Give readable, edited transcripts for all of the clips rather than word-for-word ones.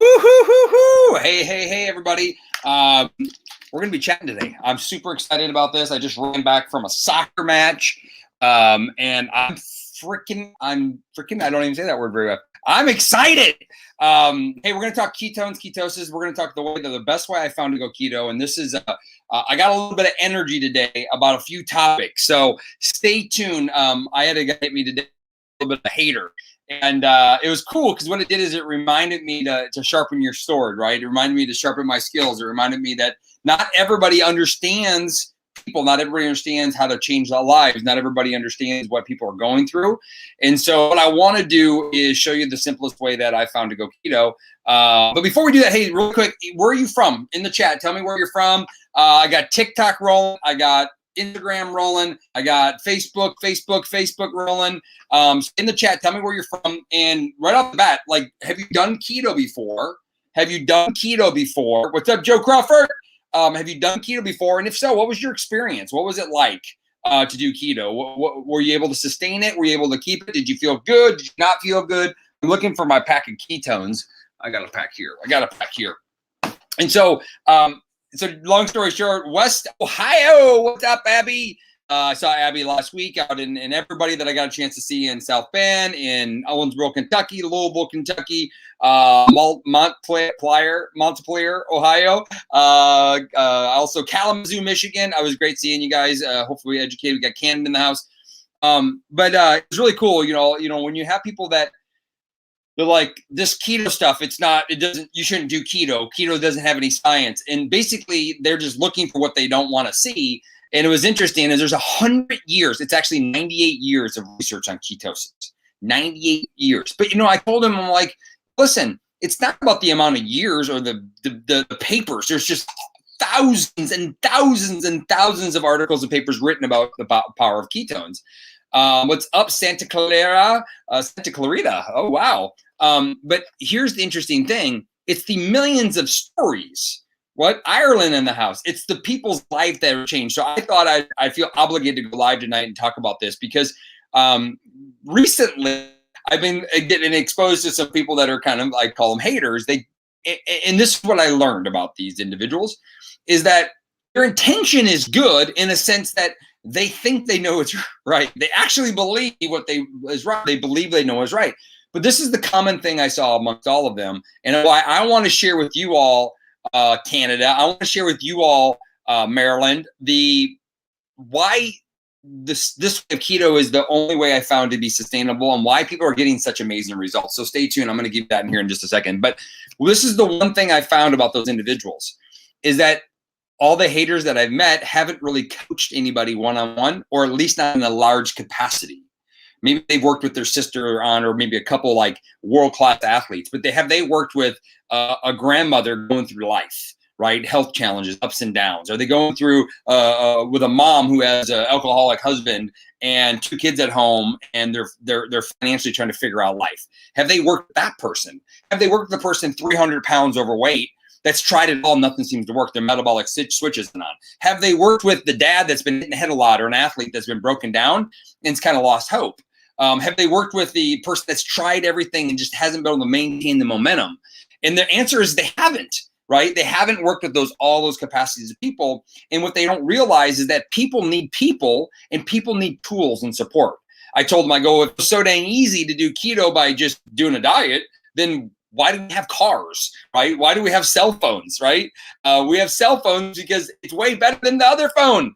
Woo-hoo-hoo-hoo! Hey, everybody. We're going to be chatting today. I'm super excited about this. I just ran back from a soccer match, and I'm freaking, I don't even say that word very well. I'm excited. Hey, we're going to talk ketones, ketosis. We're going to talk the best way I found to go keto. And this is, I got a little bit of energy today about a few topics. So stay tuned. I had a guy hit me today, a little bit of a hater. And it was cool because what it did is it reminded me to sharpen your sword, right? It reminded me to sharpen my skills. It reminded me that not everybody understands people. Not everybody understands how to change their lives. Not everybody understands what people are going through. And so what I want to do is show you the simplest way that I found to go keto. But before we do that, hey, real quick, where are you from? In the chat, tell me where you're from. I got TikTok rolling. I got Instagram rolling. I got Facebook rolling. In the chat, tell me where you're from. And right off the bat, like, have you done keto before? What's up, Joe Crawford? Have you done keto before? And if so, what was your experience? What was it like to do keto? What, were you able to sustain it? Were you able to keep it? Did you feel good? Did you not feel good? I'm looking for my pack of ketones. I got a pack here. And so, long story short, West Ohio. What's up, Abby? I saw Abby last week out in everybody that I got a chance to see in South Bend, in Owensboro, Kentucky, Louisville, Kentucky, Montpelier, Ohio, also Kalamazoo, Michigan. I was great seeing you guys. Hopefully educated. We got Canada in the house. But it's really cool. You know, when you have people that they're like, this keto stuff, you shouldn't do keto. Keto doesn't have any science. And basically they're just looking for what they don't want to see. And it was interesting, is there's 100 years, it's actually 98 years of research on ketosis, 98 years. But, I told him, I'm like, listen, it's not about the amount of years or the papers. There's just thousands and thousands and thousands of articles and papers written about the power of ketones. What's up, Santa Clarita? Oh, wow. But here's the interesting thing. It's the millions of stories. What? Ireland in the house. It's the people's life that have changed. So I thought I feel obligated to go live tonight and talk about this because recently I've been getting exposed to some people that are kind of, I call them haters. And this is what I learned about these individuals, is that their intention is good in a sense that they think they know it's right. They actually believe what is right. They believe they know is right. But this is the common thing I saw amongst all of them. And why I want to share with you all, Canada, I want to share with you all, Maryland, why this way of keto is the only way I found to be sustainable and why people are getting such amazing results. So stay tuned. I'm going to give that in here in just a second. But this is the one thing I found about those individuals, is that all the haters that I've met haven't really coached anybody one-on-one, or at least not in a large capacity. Maybe they've worked with their sister or maybe a couple like world-class athletes, but they worked with a grandmother going through life, right? Health challenges, ups and downs. Are they going through with a mom who has an alcoholic husband and 2 kids at home, and they're financially trying to figure out life? Have they worked with that person? Have they worked with the person 300 pounds overweight that's tried it all, nothing seems to work, their metabolic switch isn't on? Have they worked with the dad that's been hitting the head a lot, or an athlete that's been broken down and's kind of lost hope? Have they worked with the person that's tried everything and just hasn't been able to maintain the momentum? And the answer is they haven't, right? They haven't worked with all those capacities of people. And what they don't realize is that people need people, and people need tools and support. I told them, I go, if it's so dang easy to do keto by just doing a diet, then why do we have cars, right? Why do we have cell phones, right? We have cell phones because it's way better than the other phone.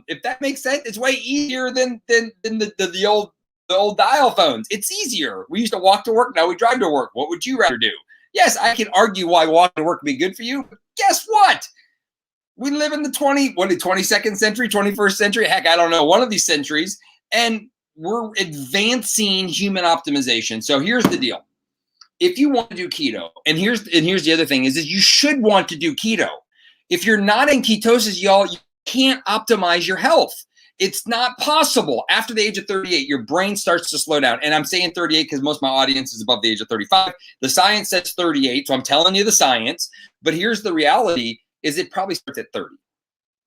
If that makes sense, it's way easier than the old dial phones. It's easier. We used to walk to work. Now we drive to work. What would you rather do? Yes, I can argue why walking to work would be good for you. But guess what? We live in the 22nd century, 21st century. Heck, I don't know. One of these centuries. And we're advancing human optimization. So here's the deal. If you want to do keto, and here's the other thing, is you should want to do keto. If you're not in ketosis, y'all, you can't optimize your health. It's not possible. After the age of 38, your brain starts to slow down. And I'm saying 38 because most of my audience is above the age of 35. The science says 38, so I'm telling you the science. But here's the reality, is it probably starts at 30.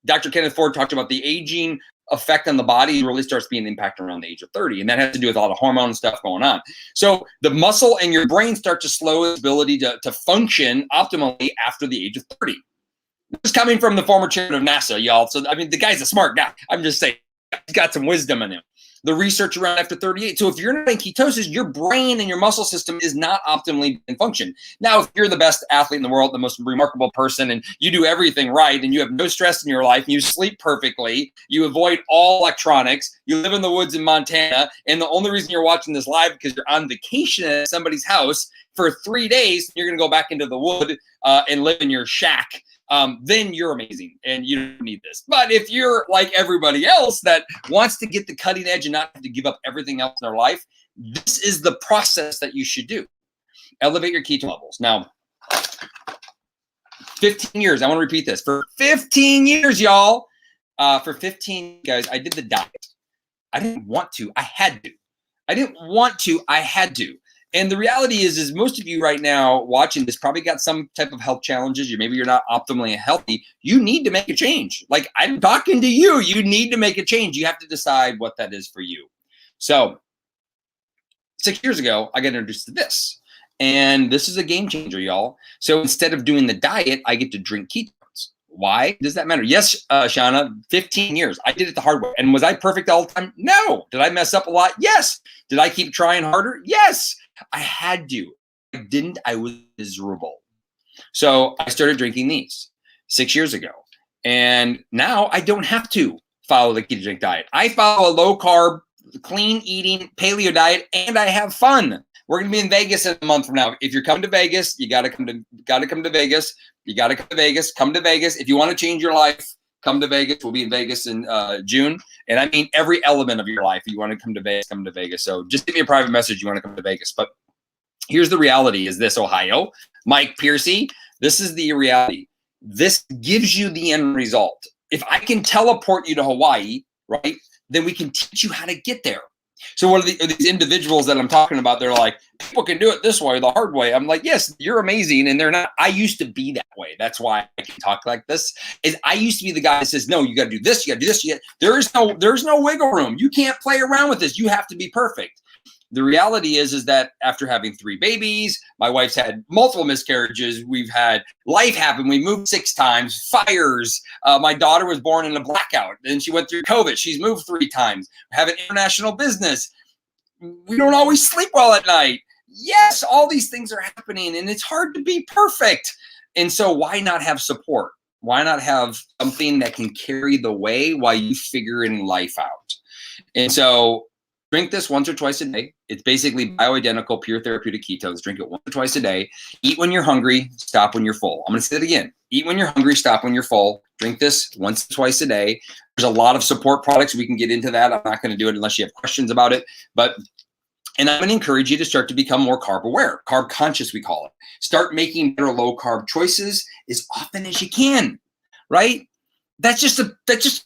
Dr. Kenneth Ford talked about the aging effect on the body really starts being impacted around the age of 30. And that has to do with all the hormone stuff going on. So the muscle and your brain start to slow its ability to function optimally after the age of 30. This is coming from the former chairman of NASA, y'all. So, I mean, the guy's a smart guy. I'm just saying, he's got some wisdom in him. The research around after 38. So if you're not in ketosis, your brain and your muscle system is not optimally in function. Now, if you're the best athlete in the world, the most remarkable person, and you do everything right, and you have no stress in your life, and you sleep perfectly, you avoid all electronics, you live in the woods in Montana, and the only reason you're watching this live because you're on vacation at somebody's house for 3 days, you're going to go back into the wood and live in your shack. Then you're amazing and you don't need this. But if you're like everybody else that wants to get the cutting edge and not have to give up everything else in their life, this is the process that you should do. Elevate your ketone levels. Now, 15 years, I want to repeat this. For 15 years, y'all, for 15 guys, I did the diet. I didn't want to. I had to. I didn't want to. I had to. And the reality is most of you right now watching this probably got some type of health challenges. Maybe you're not optimally healthy. You need to make a change. Like I'm talking to you. You need to make a change. You have to decide what that is for you. So 6 years ago, I got introduced to this. And this is a game changer, y'all. So instead of doing the diet, I get to drink ketones. Why does that matter? Yes, Shauna, 15 years. I did it the hard way. And was I perfect all the time? No. Did I mess up a lot? Yes. Did I keep trying harder? Yes. I had to. I didn't. I was miserable. So I started drinking these 6 years ago. And now I don't have to follow the ketogenic diet. I follow a low carb, clean eating paleo diet, and I have fun. We're going to be in Vegas in a month from now. If you're coming to Vegas, you got to come to Vegas. You got to come to Vegas. Come to Vegas. If you want to change your life, come to Vegas. We'll be in Vegas in June. And I mean every element of your life. If you want to come to Vegas, come to Vegas. So just give me a private message. You want to come to Vegas. But here's the reality is this, Ohio. Mike Piercy, this is the reality. This gives you the end result. If I can teleport you to Hawaii, right, then we can teach you how to get there. So what are these individuals that I'm talking about? They're like, people can do it this way, the hard way. I'm like, yes, you're amazing. And they're not. I used to be that way. That's why I can talk like this. Is I used to be the guy that says, no, you got to do this. You got to do this. There's no wiggle room. You can't play around with this. You have to be perfect. The reality is that after having 3 babies, my wife's had multiple miscarriages. We've had life happen. We moved 6 times, fires. My daughter was born in a blackout. Then she went through COVID. She's moved 3 times. We have an international business. We don't always sleep well at night. Yes, all these things are happening and it's hard to be perfect. And so why not have support? Why not have something that can carry the way while you figure in life out? And so drink this once or twice a day. It's basically bioidentical, pure therapeutic ketones. Drink it once or twice a day. Eat when you're hungry, stop when you're full. I'm going to say that again. Eat when you're hungry, stop when you're full. Drink this once or twice a day. There's a lot of support products. We can get into that. I'm not going to do it unless you have questions about it. And I'm going to encourage you to start to become more carb aware, carb conscious, we call it. Start making better low carb choices as often as you can, right? That's just a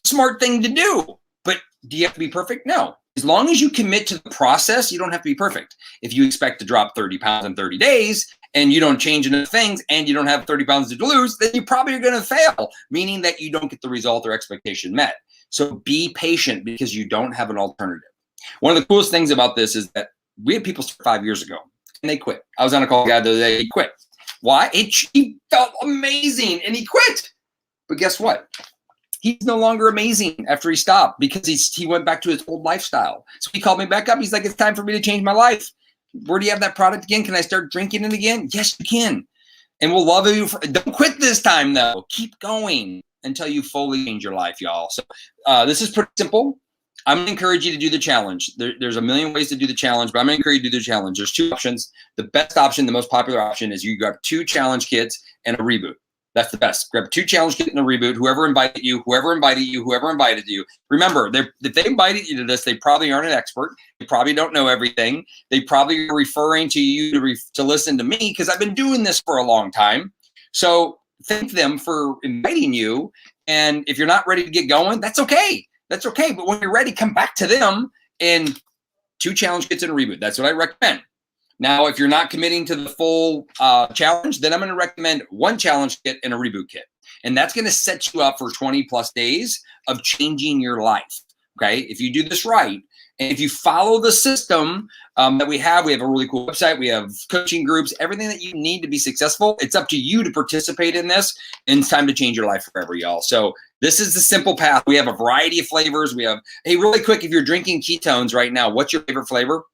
smart thing to do. But do you have to be perfect? No. As long as you commit to the process, you don't have to be perfect. If you expect to drop 30 pounds in 30 days and you don't change enough things and you don't have 30 pounds to lose, then you probably are going to fail, meaning that you don't get the result or expectation met. So be patient because you don't have an alternative. One of the coolest things about this is that we had people start 5 years ago and they quit. I was on a call with a guy the other day, he quit. Why? He felt amazing and he quit. But guess what? He's no longer amazing after he stopped because he went back to his old lifestyle. So he called me back up. He's like, it's time for me to change my life. Where do you have that product again? Can I start drinking it again? Yes, you can. And we'll love you. Don't quit this time, though. Keep going until you fully change your life, y'all. So this is pretty simple. I'm going to encourage you to do the challenge. There's a million ways to do the challenge, but I'm going to encourage you to do the challenge. There's 2 options. The best option, the most popular option is you grab 2 challenge kits and a reboot. That's the best. Grab 2 challenge kits and a reboot. Whoever invited you. Remember, if they invited you to this, they probably aren't an expert. They probably don't know everything. They probably are referring to you to listen to me because I've been doing this for a long time. So thank them for inviting you. And if you're not ready to get going, that's okay. That's okay. But when you're ready, come back to them and 2 challenge kits and a reboot. That's what I recommend. Now, if you're not committing to the full challenge, then I'm going to recommend 1 challenge kit and a reboot kit. And that's going to set you up for 20 plus days of changing your life. Okay, if you do this right, and if you follow the system that we have a really cool website, we have coaching groups, everything that you need to be successful. It's up to you to participate in this, and it's time to change your life forever, y'all. So this is the simple path. We have a variety of flavors. We have, hey, really quick, if you're drinking ketones right now, what's your favorite flavor?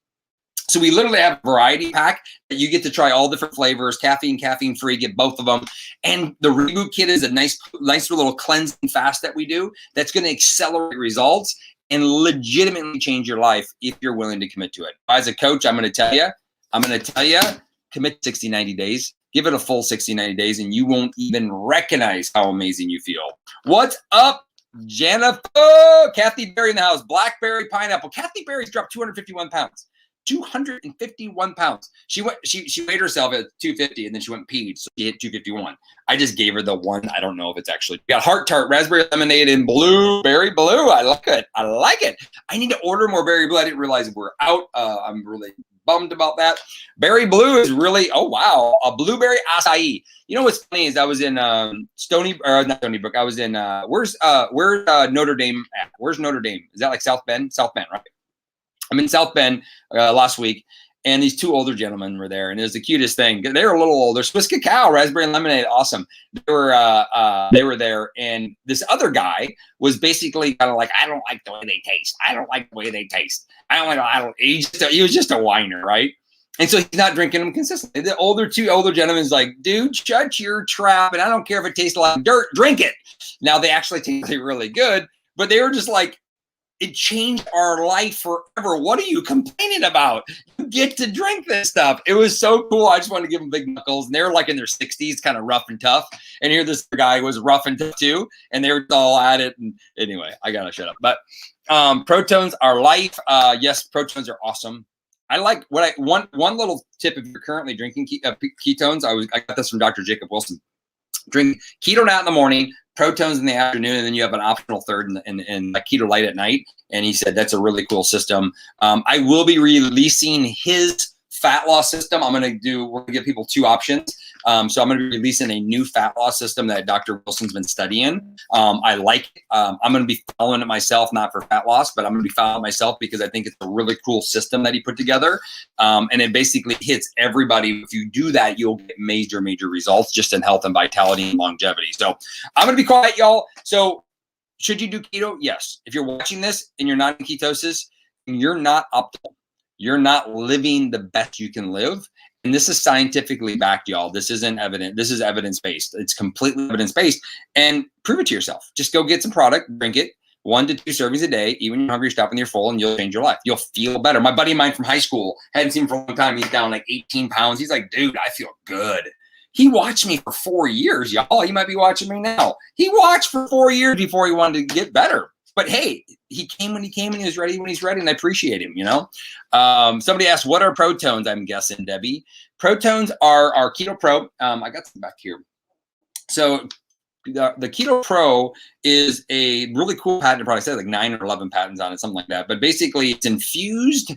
So we literally have a variety pack that you get to try all different flavors, caffeine free, get both of them. And the Reboot Kit is a nice little cleansing fast that we do that's going to accelerate results and legitimately change your life if you're willing to commit to it. As a coach, I'm going to tell you, commit 60, 90 days. Give it a full 60, 90 days, and you won't even recognize how amazing you feel. What's up, Jennifer? Kathy Berry in the house. Blackberry pineapple. Kathy Berry's dropped 251 pounds. 251 pounds. She weighed herself at 250 and then she went peed. So she hit 251. I just gave her the one. I don't know if it's actually got heart tart, raspberry lemonade, and blueberry blue. I like it. I need to order more berry blue. I didn't realize we're out. I'm really bummed about that. Berry blue is really, oh wow, a blueberry acai. You know what's funny is I was in not Stony Brook. I was in where's Notre Dame at? Where's Notre Dame? Is that like South Bend? South Bend, right? I'm in South Bend last week, and these two older gentlemen were there, and it was the cutest thing. They were a little older. Swiss cacao, raspberry and lemonade, awesome. They were there, and this other guy was basically kind of like, I don't like the way they taste. I don't like the way they taste. He was just a whiner, right? And so he's not drinking them consistently. The two older gentlemen's like, dude, shut your trap, and I don't care if it tastes like dirt, drink it. Now they actually taste really good, but they were just like, it changed our life forever. What are you complaining about? You get to drink this stuff. It was so cool. I just wanted to give them big knuckles. And they were like in their 60s, kind of rough and tough. And here this guy was rough and tough too. And they were all at it. And anyway, I got to shut up. But Protones are life. Yes, Protones are awesome. I like one little tip if you're currently drinking ketones. I got this from Dr. Jacob Wilson. Drink Keto Nat in the morning, Protones in the afternoon, and then you have an optional third in Keto Light at night. And he said that's a really cool system. I will be releasing his fat loss system. We're going to give people two options. So I'm going to be releasing a new fat loss system that Dr. Wilson's been studying. I like it. I'm going to be following it myself, not for fat loss, but I'm going to be following it myself because I think it's a really cool system that he put together. And it basically hits everybody. If you do that, you'll get major, major results just in health and vitality and longevity. So I'm going to be quiet, y'all. So should you do keto? Yes. If you're watching this and you're not in ketosis, you're not optimal. You're not living the best you can live. And this is scientifically backed, y'all. This isn't evident. This is evidence-based. It's completely evidence-based. And prove it to yourself. Just go get some product, drink it, 1 to 2 servings a day. Even when you're hungry, stop when you're full, and you'll change your life. You'll feel better. My buddy of mine from high school, hadn't seen him for a long time. He's down like 18 pounds. He's like, dude, I feel good. He watched me for 4 years, y'all. He might be watching me now. He watched for 4 years before he wanted to get better. But hey, he came when he came and he was ready when he's ready, and I appreciate him, you know? Somebody asked, what are Protones? I'm guessing, Debbie. Protones are our Keto Pro. I got some back here. So the Keto Pro is a really cool patent product. I said like 9 or 11 patents on it, something like that. But basically, it's infused.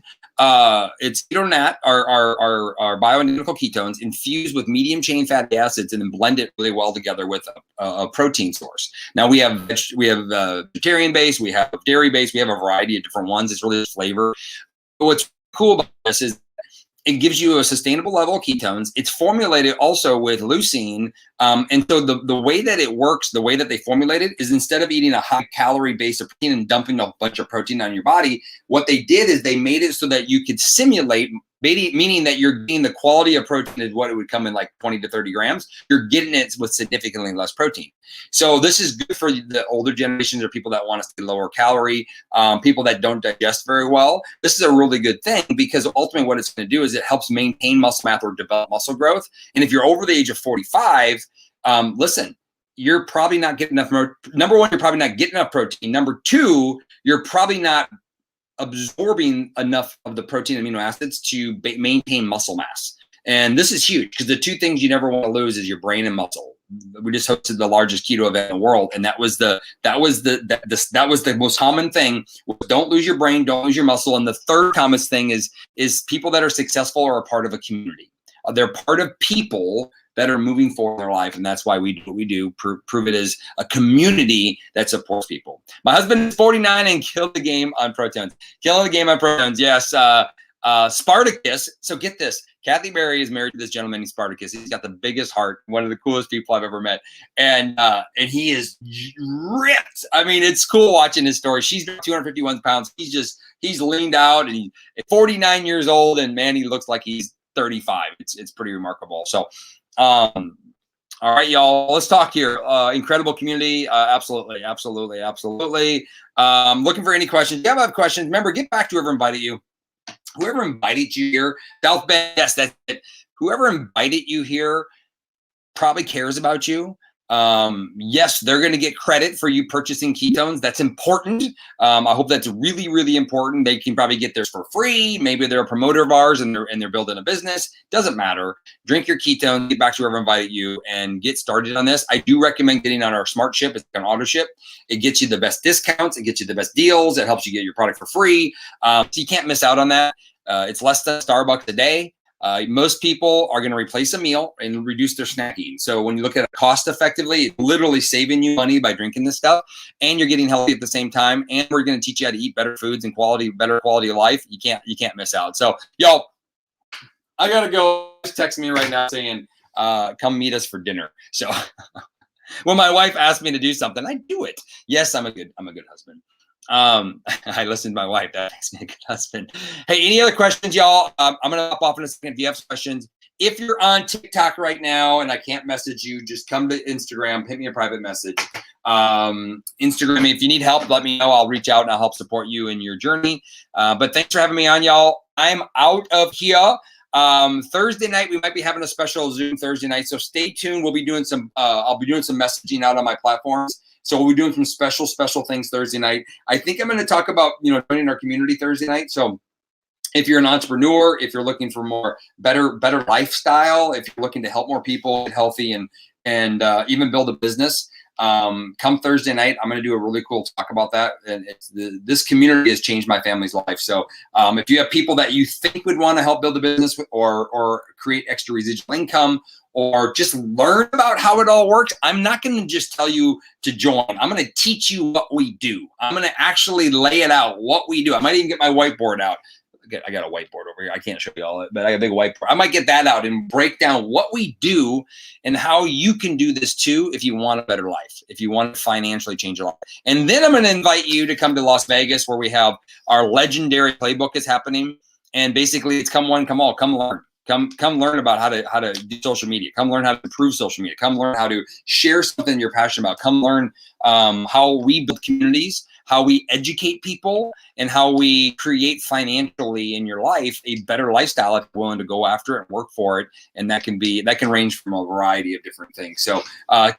It's Keto Nat, our bioidentical ketones, infused with medium chain fatty acids, and then blend it really well together with a protein source. Now we have vegetarian base, we have dairy base, we have a variety of different ones. It's really flavor. What's cool about this is it gives you a sustainable level of ketones. It's formulated also with leucine. And so the way that it works, the way that they formulate it is instead of eating a high calorie base of protein and dumping a bunch of protein on your body, what they did is they made it so that you could simulate, meaning that you're getting the quality of protein is what it would come in like 20 to 30 grams. You're getting it with significantly less protein. So this is good for the older generations or people that want to stay lower calorie, people that don't digest very well. This is a really good thing because ultimately what it's going to do is it helps maintain muscle mass or develop muscle growth. And if you're over the age of 45, listen, you're probably not getting enough. Number one, you're probably not getting enough protein. Number two, you're probably not absorbing enough of the protein and amino acids to maintain muscle mass. And this is huge because the two things you never want to lose is your brain and muscle. We just hosted the largest keto event in the world, and that was the most common thing. Don't lose your brain, don't lose your muscle. And the third common thing is people that are successful are a part of a community. They're part of people that are moving forward in their life, and that's why we do what we do. Prove it as a community that supports people. My husband is 49 and killed the game on Protons. Killing the game on Protons, yes. Spartacus. So get this. Kathy Berry is married to this gentleman named Spartacus. He's got the biggest heart, one of the coolest people I've ever met. And he is ripped. I mean, it's cool watching his story. She's 251 pounds. He's leaned out, and he's 49 years old, and man, he looks like he's 35. It's pretty remarkable. So all right, y'all, let's talk here. Incredible community. Absolutely. Looking for any questions. If you have questions, remember, get back to whoever invited you. Whoever invited you here, South Bend, yes, that's it. Whoever invited you here probably cares about you. Yes, they're going to get credit for you purchasing ketones. That's important. I hope that's really, really important. They can probably get theirs for free. Maybe they're a promoter of ours and they're building a business. Doesn't matter. Drink your ketone, get back to whoever invited you, and get started on this. I do recommend getting on our smart ship. It's an auto ship. It gets you the best discounts. It gets you the best deals. It helps you get your product for free. So you can't miss out on that. It's less than Starbucks a day. Most people are going to replace a meal and reduce their snacking. So when you look at it cost effectively, it's literally saving you money by drinking this stuff, and you're getting healthy at the same time. And we're going to teach you how to eat better foods and better quality of life. You can't miss out. So y'all, I got to go. Just text me right now saying, come meet us for dinner. So when my wife asks me to do something, I do it. Yes, I'm a good husband. I listened to my wife. That makes me a good husband. Hey, any other questions, y'all? I'm going to hop off in a second if you have questions. If you're on TikTok right now and I can't message you, just come to Instagram, hit me a private message. Instagram, if you need help, let me know. I'll reach out and I'll help support you in your journey. But thanks for having me on, y'all. I'm out of here. Thursday night, we might be having a special Zoom Thursday night. So stay tuned. We'll be doing I'll be doing some messaging out on my platforms. So we'll be doing some special things Thursday night. I think I'm going to talk about, joining our community Thursday night. So if you're an entrepreneur, if you're looking for better lifestyle, if you're looking to help more people get healthy and even build a business, come Thursday night, I'm going to do a really cool talk about that. And this community has changed my family's life. So if you have people that you think would want to help build a business or create extra residual income, or just learn about how it all works, I'm not going to just tell you to join. I'm going to teach you what we do. I'm going to actually lay it out, what we do. I might even get my whiteboard out. I got a whiteboard over here. I can't show you all it, but I got a big whiteboard. I might get that out and break down what we do and how you can do this too if you want a better life, if you want to financially change your life. And then I'm going to invite you to come to Las Vegas, where we have our legendary playbook is happening. And basically it's come one, come all, come learn. Come learn about how to do social media. Come learn how to improve social media. Come learn how to share something you're passionate about. Come learn how we build communities, how we educate people, and how we create financially in your life a better lifestyle if you're willing to go after it and work for it. And that can range from a variety of different things. So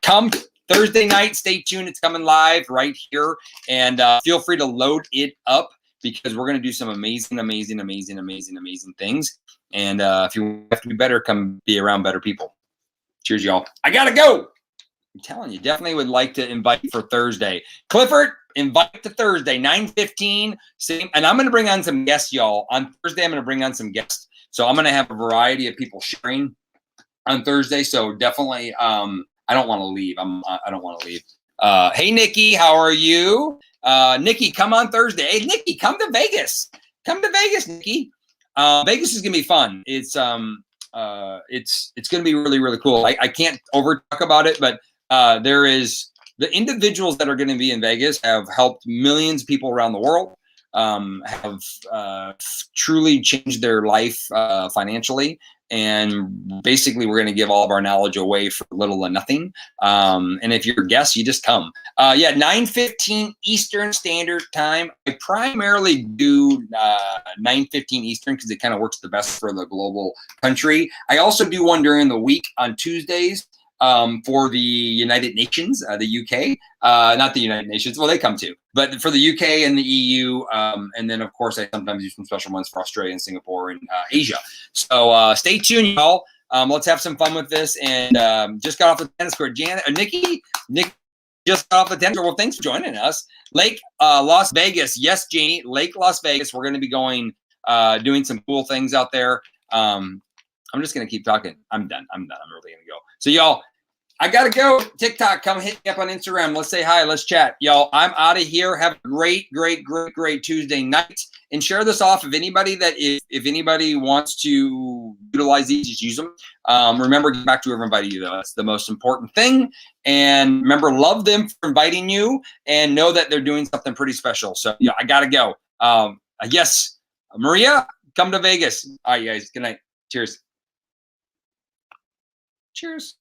come Thursday night, stay tuned. It's coming live right here. And feel free to load it up, because we're going to do some amazing things. And if you have to be better, come be around better people. Cheers, y'all. I got to go. I'm telling you, definitely would like to invite for Thursday. Clifford, invite to Thursday, 9:15. And I'm going to bring on some guests, y'all. On Thursday, I'm going to bring on some guests. So I'm going to have a variety of people sharing on Thursday. So definitely, I don't want to leave. I don't want to leave. Hey, Nikki, how are you? Nikki, come on Thursday. Hey, Nikki, come to Vegas. Come to Vegas, Nikki. Vegas is gonna be fun. It's gonna be really, really cool. I can't over talk about it, but there is the individuals that are going to be in Vegas have helped millions of people around the world, have truly changed their life financially. And basically, we're going to give all of our knowledge away for little or nothing. And if you're a guest, you just come. 9:15 Eastern Standard Time. I primarily do 9:15 Eastern because it kind of works the best for the global country. I also do one during the week on Tuesdays for the United Nations, the UK. Not the United Nations. Well, they come too. But for the UK and the EU, and then, of course, I sometimes do some special ones for Australia and Singapore and Asia. So stay tuned, y'all. Let's have some fun with this. And just got off the tennis court. Nikki just got off the tennis court. Well, thanks for joining us. Lake Las Vegas. Yes, Janie. Lake Las Vegas. We're going to be going, doing some cool things out there. I'm just going to keep talking. I'm done. I'm really going to go. So y'all, I got to go. TikTok, come hit me up on Instagram. Let's say hi. Let's chat. Y'all, I'm out of here. Have a great Tuesday night. And share this off. If anybody if anybody wants to utilize these, just use them. Remember, get back to whoever invited you, though. That's the most important thing. And remember, love them for inviting you and know that they're doing something pretty special. So, yeah, I got to go. Yes, Maria, come to Vegas. All right, guys. Good night. Cheers. Cheers.